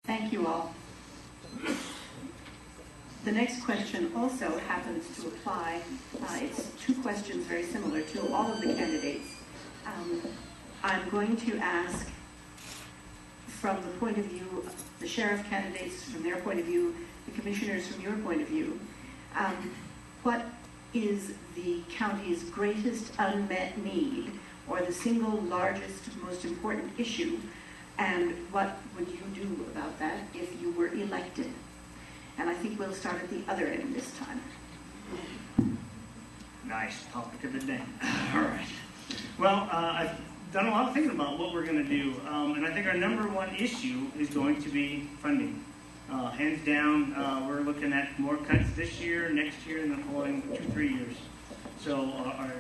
Thank you all. The next question also happens to apply. It's two questions very similar to all of the candidates. I'm going to ask, from the point of view of the sheriff candidates, from their point of view, the commissioners from your point of view, what is the county's greatest unmet need, or the single largest, most important issue, and what would you do about that if you were elected? And I think we'll start at the other end this time. Nice topic of the day. All right. Well, I've done a lot of thinking about what we're going to do, and I think our number one issue is going to be funding. Hands down, we're looking at more cuts this year, next year, and the following 2-3 years. So our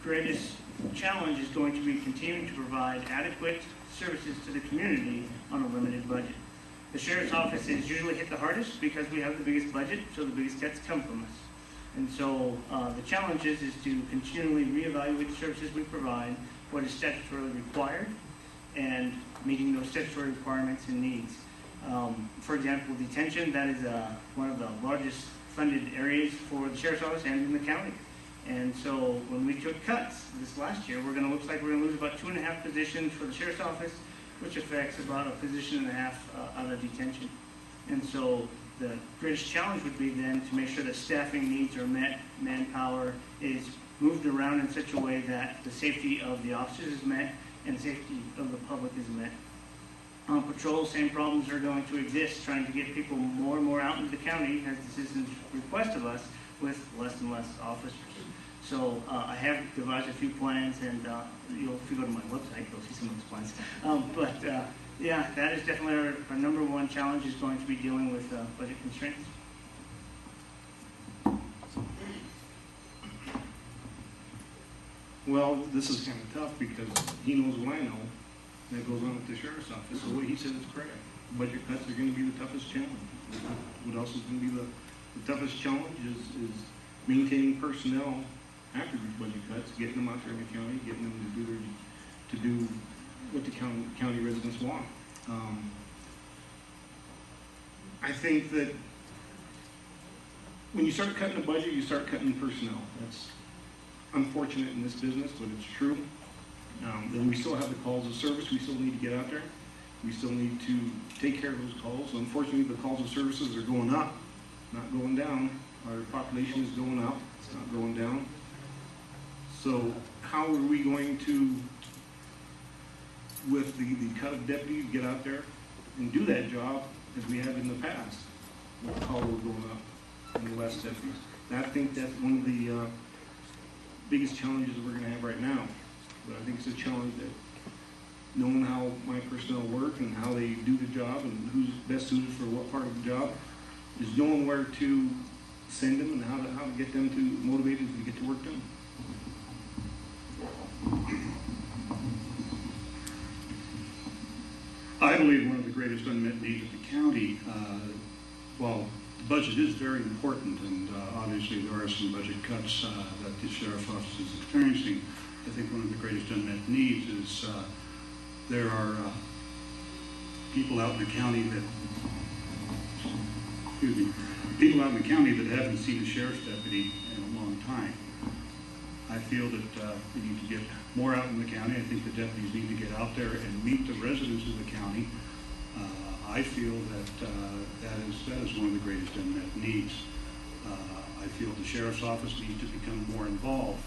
greatest challenge is going to be continuing to provide adequate services to the community on a limited budget. The sheriff's office is usually hit the hardest because we have the biggest budget, so the biggest cuts come from us. And so the challenge is to continually reevaluate the services we provide, what is statutorily required, and meeting those statutory requirements and needs. For example, detention, that is one of the largest funded areas for the sheriff's office and in the county. And so when we took cuts this last year, looks like we're going to lose about 2.5 positions for the sheriff's office, which affects about 1.5 positions out of detention. And so the greatest challenge would be then to make sure that staffing needs are met, manpower is moved around in such a way that the safety of the officers is met and the safety of the public is met. On patrol, same problems are going to exist, trying to get people more and more out into the county as the citizens request of us with less and less officers. So I have devised a few plans, and if you go to my website, you'll see some of those plans. Yeah, that is definitely our number one challenge, is going to be dealing with budget constraints. Well, this is kind of tough because he knows what I know that goes on at the sheriff's office. So what he said is correct. Budget cuts are going to be the toughest challenge. What else is going to be the toughest challenge is maintaining personnel after these budget cuts, getting them out there in the county, getting them to do what the county residents want. I think that when you start cutting the budget, you start cutting personnel. That's unfortunate in this business, but it's true. Then we still have the calls of service. We still need to get out there. We still need to take care of those calls. Unfortunately, the calls of services are going up, not going down. Our population is going up, it's not going down. So how are we going to, with the cut of deputies, get out there and do that job as we have in the past? With the call load going up and less deputies. I think that's one of the biggest challenges that we're going to have right now. But I think it's a challenge that knowing how my personnel work and how they do the job and who's best suited for what part of the job, is knowing where to send them and how to get them to motivate them to get the work done. I believe one of the greatest unmet needs of the county, well, the budget is very important, and obviously there are some budget cuts that the sheriff's office is experiencing. I think one of the greatest unmet needs is there are people out in the county that, that haven't seen a sheriff's deputy in a long time. I feel that we need to get more out in the county. I think the deputies need to get out there and meet the residents of the county. I feel that that is one of the greatest unmet needs. I feel the sheriff's office needs to become more involved,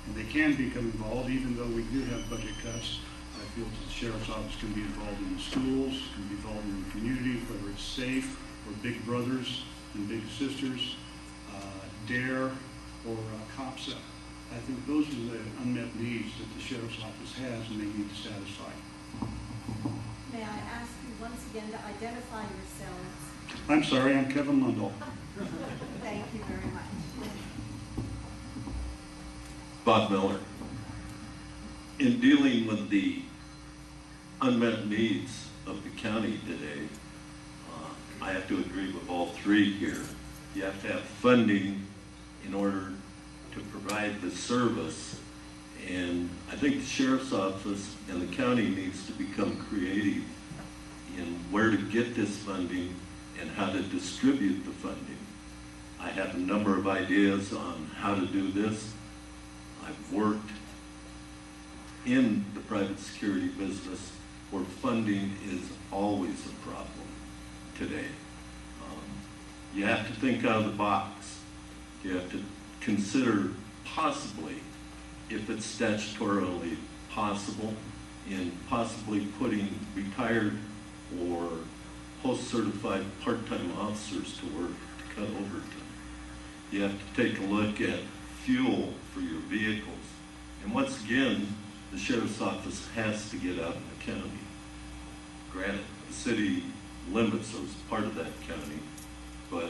and they can become involved even though we do have budget cuts. I feel that the sheriff's office can be involved in the schools, can be involved in the community, whether it's SAFE or Big Brothers and Big Sisters, DARE or COPSA. I think those are the unmet needs that the sheriff's office has and they need to satisfy. May I ask you once again to identify yourselves? I'm sorry, I'm Kevin Lundell. Thank you very much. Bob Miller. In dealing with the unmet needs of the county today, I have to agree with all three here. You have to have funding in order to provide the service, and I think the sheriff's office and the county needs to become creative in where to get this funding and how to distribute the funding. I have a number of ideas on how to do this. I've worked in the private security business where funding is always a problem today. You have to think out of the box. You have to consider possibly, if it's statutorily possible, in possibly putting retired or post-certified part-time officers to work to cut overtime. You have to take a look at fuel for your vehicles. And once again, the sheriff's office has to get out in the county. Granted, the city limits are part of that county, but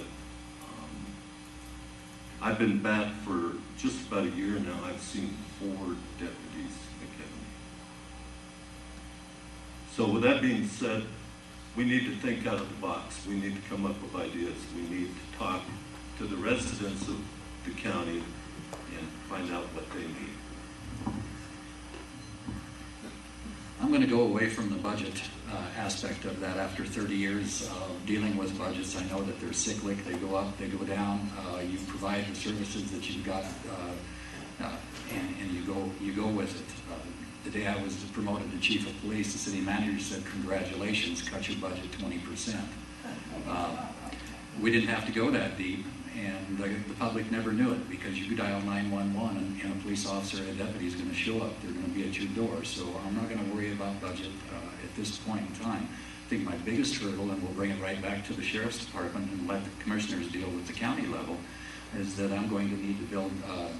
I've been back for just about a year now. I've seen 4 deputies in the county. So with that being said, we need to think out of the box. We need to come up with ideas. We need to talk to the residents of the county and find out what they need. I'm going to go away from the budget aspect of that. After 30 years of dealing with budgets, I know that they're cyclic. They go up, they go down. You provide the services that you've got, and you go with it. The day I was promoted to chief of police, the city manager said, "Congratulations, cut your budget 20%." We didn't have to go that deep, and the public never knew it, because you could dial 911 and a police officer or a deputy is going to show up. They're going to be at your door. So I'm not going to worry about budget at this point in time. I think my biggest hurdle, and we'll bring it right back to the sheriff's department and let the commissioners deal with the county level, is that I'm going to need to build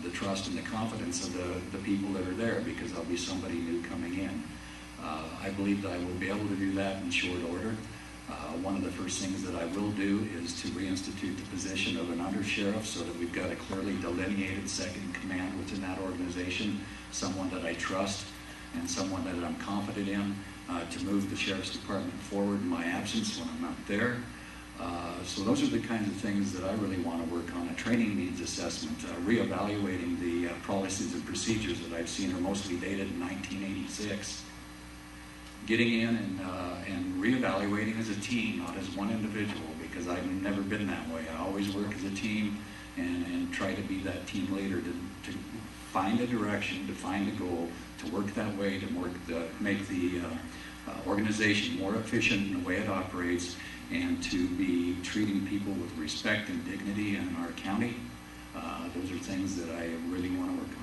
the trust and the confidence of the people that are there, because there'll be somebody new coming in. I believe that I will be able to do that in short order. One of the first things that I will do is to reinstitute the position of an undersheriff, so that we've got a clearly delineated second in command within that organization, someone that I trust and someone that I'm confident in to move the sheriff's department forward in my absence when I'm not there. So those are the kinds of things that I really want to work on. A training needs assessment, reevaluating the policies and procedures that I've seen are mostly dated in 1986. Getting in and reevaluating as a team, not as one individual, because I've never been that way. I always work as a team and try to be that team leader to find a direction, to find a goal, to work that way, to make the organization more efficient in the way it operates, and to be treating people with respect and dignity in our county. Those are things that I really want to work on.